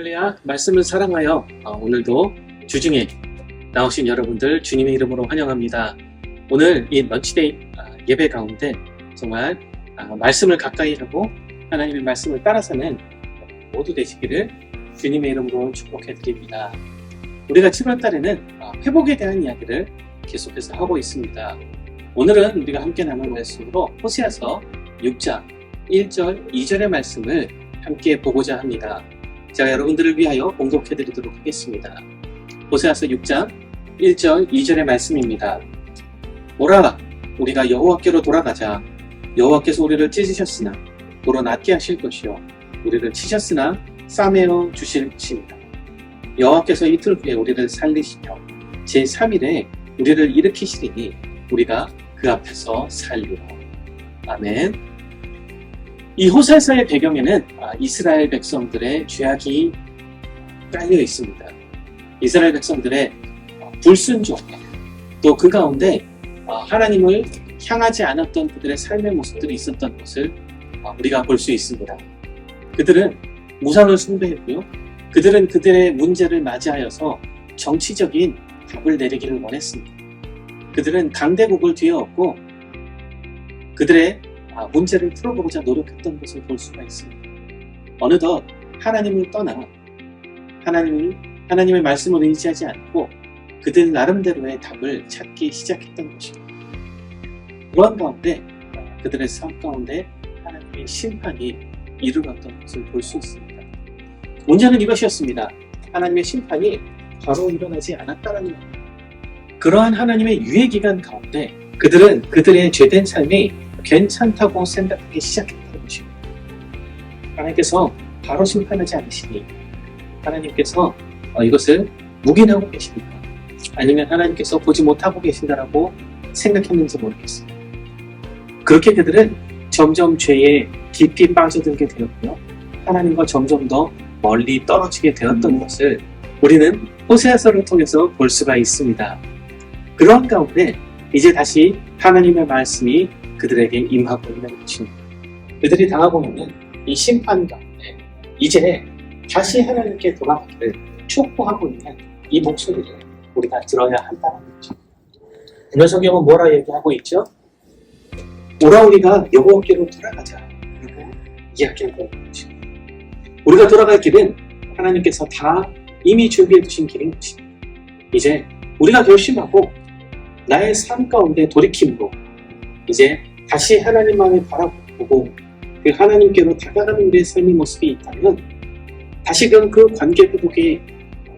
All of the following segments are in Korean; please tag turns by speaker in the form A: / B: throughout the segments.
A: 할렐루야, 말씀을 사랑하여 오늘도 주중에 나오신 여러분들 주님의 이름으로 환영합니다. 오늘 이 런치데이 예배 가운데 정말 말씀을 가까이 하고 하나님의 말씀을 따라 사는 모두 되시기를 주님의 이름으로 축복해 드립니다. 우리가 7월 달에는 회복에 대한 이야기를 계속해서 하고 있습니다. 오늘은 우리가 함께 나눌 말씀으로 호세아서 6장 1절 2절의 말씀을 함께 보고자 합니다. 제가 여러분들을 위하여 봉독해 드리도록 하겠습니다. 호세아서 6장 1절 2절의 말씀입니다. 오라, 우리가 여호와께로 돌아가자. 여호와께서 우리를 찢으셨으나 도로 낫게 하실 것이요 우리를 치셨으나 싸매어 주실 것입니다. 여호와께서 이틀 후에 우리를 살리시며 제3일에 우리를 일으키시리니 우리가 그 앞에서 살리라. 아멘. 이 호세아서의 배경에는 이스라엘 백성들의 죄악이 깔려 있습니다. 이스라엘 백성들의 불순종, 또 그 가운데 하나님을 향하지 않았던 그들의 삶의 모습들이 있었던 것을 우리가 볼 수 있습니다. 그들은 우상을 숭배했고요. 그들은 그들의 문제를 맞이하여서 정치적인 답을 내리기를 원했습니다. 그들은 강대국을 뒤에엎고 그들의 문제를 풀어보고자 노력했던 것을 볼 수가 있습니다. 어느덧 하나님을 떠나 하나님의 말씀을 의지하지 않고 그들 나름대로의 답을 찾기 시작했던 것입니다. 그러한 가운데 그들의 삶 가운데 하나님의 심판이 이루어졌던 것을 볼 수 있습니다. 문제는 이것이었습니다. 하나님의 심판이 바로 일어나지 않았다는 겁니다. 그러한 하나님의 유예 기간 가운데 그들은 그들의 죄된 삶이 괜찮다고 생각하기 시작했다는 것입니다. 하나님께서 바로 심판하지 않으시니 하나님께서 이것을 묵인하고 계신다, 아니면 하나님께서 보지 못하고 계신다라고 생각했는지 모르겠습니다. 그렇게 그들은 점점 죄에 깊이 빠져들게 되었고요. 하나님과 점점 더 멀리 떨어지게 되었던 것을 우리는 호세아서를 통해서 볼 수가 있습니다. 그러한 가운데 이제 다시 하나님의 말씀이 그들에게 임하고 있는 것입니다. 그들이 당하고 있는 이 심판 가운데 이제 다시 하나님께 돌아가기를 촉구하고 있는 이 목소리를 우리가 들어야 한다는 거죠. 오늘 성경은 뭐라 얘기하고 있죠? 오라, 우리가 여호와께로 돌아가자 라고 이야기하고 있는 것입니다. 우리가 돌아갈 길은 하나님께서 다 이미 준비해 두신 길인 것입니다. 이제 우리가 결심하고 나의 삶 가운데 돌이킴으로 이제 다시 하나님만을 바라보고 그 하나님께로 다가가는 우리의 삶의 모습이 있다면 다시금 그 관계 회복이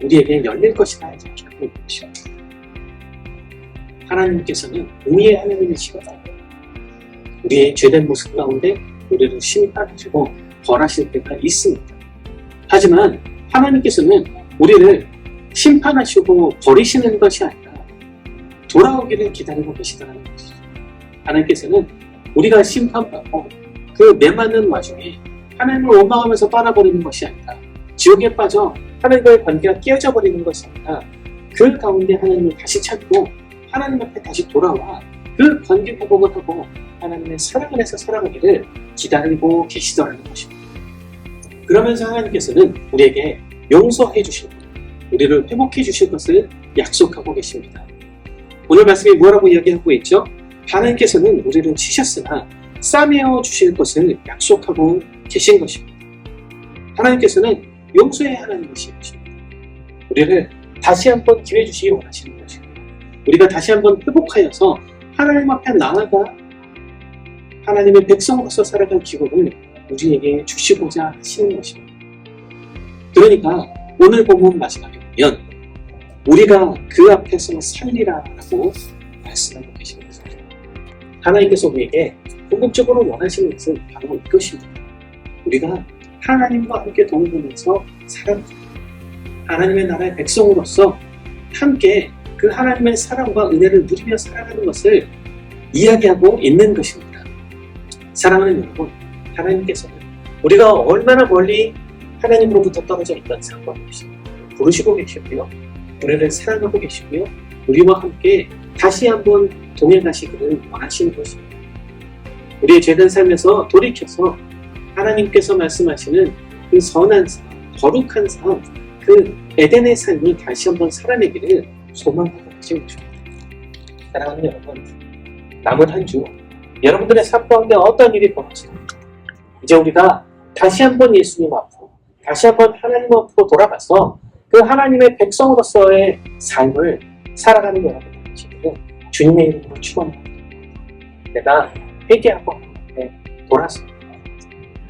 A: 우리에게 열릴 것이다 이야기하고 있는 것입니다. 하나님께서는 공의의 하나님이시거든요. 우리의 죄된 모습 가운데 우리를 심판하시고 벌하실 때가 있습니다. 하지만 하나님께서는 우리를 심판하시고 버리시는 것이 아니라 돌아오기를 기다리고 계시다는 것이죠. 하나님께서는 우리가 심판받고 그 메마른 와중에 하나님을 원망하면서 떠나버리는 것이 아니라 지옥에 빠져 하나님과의 관계가 깨어져 버리는 것이 아니라 그 가운데 하나님을 다시 찾고 하나님 앞에 다시 돌아와 그 관계 회복을 하고 하나님의 사랑을 해서 살아가기를 기다리고 계시더라는 것입니다. 그러면서 하나님께서는 우리에게 용서해 주실 것, 우리를 회복해 주실 것을 약속하고 계십니다. 오늘 말씀이 뭐라고 이야기하고 있죠? 하나님께서는 우리를 치셨으나 싸매어 주실 것을 약속하고 계신 것입니다. 하나님께서는 용서의 하나님이신 것입니다. 우리를 다시 한번 기회 주시기 원하시는 것입니다. 우리가 다시 한번 회복하여서 하나님 앞에 나아가 하나님의 백성으로서 살아갈 기회를 우리에게 주시고자 하시는 것입니다. 그러니까 오늘 본문 마지막에 보면 우리가 그 앞에서 살리라라고 말씀하고 계십니다. 하나님께서 우리에게 궁극적으로 원하시는 것은 바로 이것입니다. 우리가 하나님과 함께 동행하면서 살아가는 하나님의 나라의 백성으로서 함께 그 하나님의 사랑과 은혜를 누리며 살아가는 것을 이야기하고 있는 것입니다. 사랑하는 여러분, 하나님께서는 우리가 얼마나 멀리 하나님으로부터 떨어져 있던 상관없이 부르시고 계시고요, 우리를 사랑하고 계시고요, 우리와 함께 다시 한번 동행하시기를 원하시는 것입니다. 우리의 죄된 삶에서 돌이켜서 하나님께서 말씀하시는 그 선한 삶, 거룩한 삶, 그 에덴의 삶이 다시 한번 살아내기를 소망하고 계신 것입니다. 사랑하는 여러분, 남은 한 주 여러분들의 삶 가운데 어떤 일이 벌어지나 이제 우리가 다시 한번 예수님 앞으로, 다시 한번 하나님 앞으로 돌아가서 그 하나님의 백성으로서의 삶을 살아가는 여러분들 되시기를 주님의 이름으로 축원합니다. 내가 회개하고 돌아서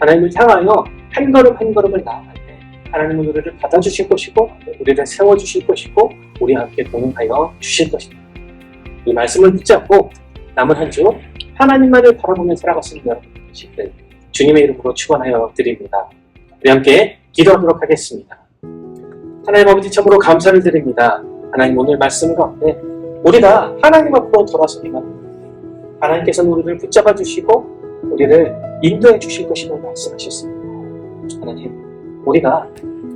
A: 하나님을 향하여 한 걸음 한 걸음을 나아갈 때 하나님은 우리를 받아주실 것이고 우리를 세워주실 것이고 우리와 함께 동행하여 주실 것입니다. 이 말씀을 붙잡고 남은 한 주 하나님만을 바라보며 살아가시는 여러분들 되시기를 주님의 이름으로 축원하여 드립니다. 우리 함께 기도하도록 하겠습니다. 하나님 아버지 참으로 감사를 드립니다. 하나님 오늘 말씀 가운데 우리가 하나님 앞으로 돌아서기만 하나님께서는 우리를 붙잡아 주시고 우리를 인도해 주실 것이라고 말씀하셨습니다. 하나님, 우리가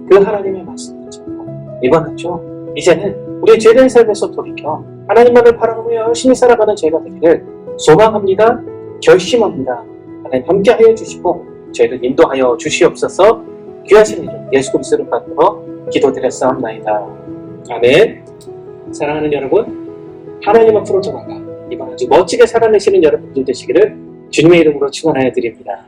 A: 그 하나님의 말씀을 붙잡고 이번 한 주 이제는 우리의 죄된 삶에서 돌이켜 하나님만을 바라보며 열심히 살아가는 저희가 되기를 소망합니다. 결심합니다. 하나님 함께하여 주시고 저희를 인도하여 주시옵소서. 귀하신 이름 예수 그리스도를 받들어 기도드렸사옵나이다. 아멘. 사랑하는 여러분, 하나님 앞으로 돌아가 이번 한 주 멋지게 살아내시는 여러분들 되시기를 주님의 이름으로 축원하여 드립니다.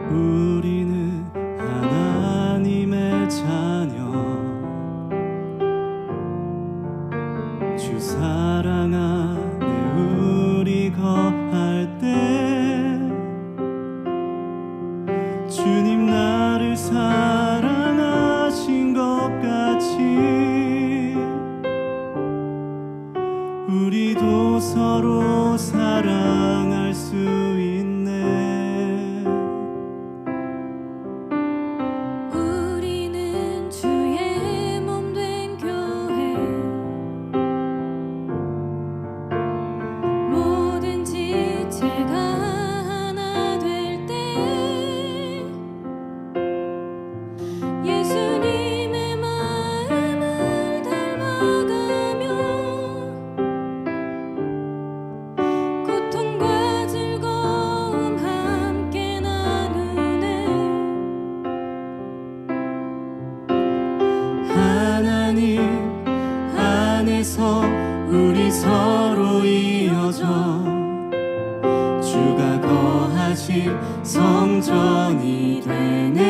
B: 우리는 하나님의 자녀 주 사랑 안에 우리 거할 때 주님 나를 사랑하신 것 같이 우리도 서로 사랑할 수 있네. 우리 서로 이어져 주가 거하실 성전이 되네.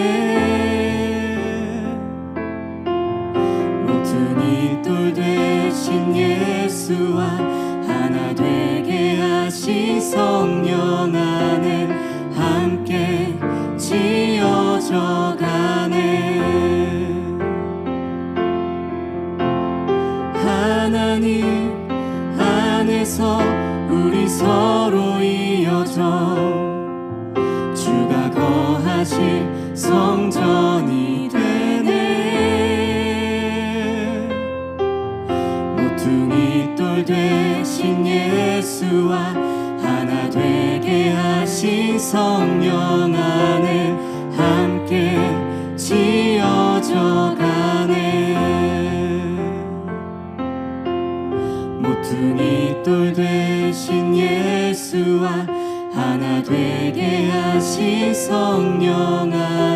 B: 모퉁이 돌 되신 예수와 하나 되게 하신 성령 안에 함께 지어져 가네. 하나님 안에서 우리 서로 이어져 주가 거하실 성전이 되네. 모퉁이 돌 되신 예수와 하나 되게 하신 성령 안에 함께 지어져 가네. 모퉁이 돌 되신 예수와 하나 되게 하신 성령 안에